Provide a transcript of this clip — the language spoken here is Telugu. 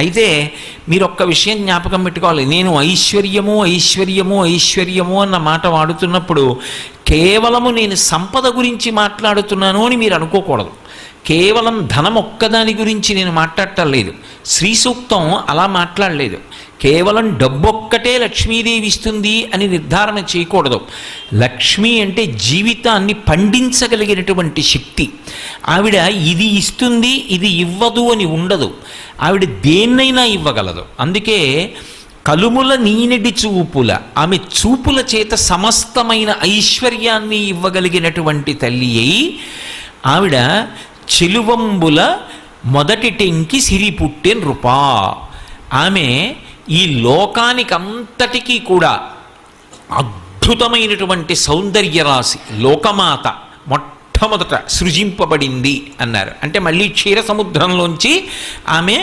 అయితే మీరు ఒక్క విషయం జ్ఞాపకం పెట్టుకోవాలి, నేను ఐశ్వర్యము ఐశ్వర్యము ఐశ్వర్యము అన్న మాట వాడుతున్నప్పుడు కేవలము నేను సంపద గురించి మాట్లాడుతున్నాను అని మీరు అనుకోకూడదు. కేవలం ధనం ఒక్కదాని గురించి నేను మాట్లాడటం లేదు. శ్రీ సూక్తం అలా మాట్లాడలేదు. కేవలం డబ్బొక్కటే లక్ష్మీదేవి ఇస్తుంది అని నిర్ధారణ చేయకూడదు. లక్ష్మి అంటే జీవితాన్ని పండించగలిగినటువంటి శక్తి. ఆవిడ ఇది ఇస్తుంది ఇది ఇవ్వదు అని ఉండదు. ఆవిడ దేన్నైనా ఇవ్వగలదు. అందుకే కలుముల నీనెడి చూపుల, ఆమె చూపుల చేత సమస్తమైన ఐశ్వర్యాన్ని ఇవ్వగలిగినటువంటి తల్లి అయి ఆవిడ చెలువంబుల మొదటి టెంకి సిరి పుట్టె నృపా. ఆమె ఈ లోకానికి అంతటికీ కూడా అద్భుతమైనటువంటి సౌందర్యరాశి. లోకమాత మొట్టమొదట సృజింపబడింది అన్నారు. అంటే మళ్ళీ క్షీర సముద్రంలోంచి ఆమె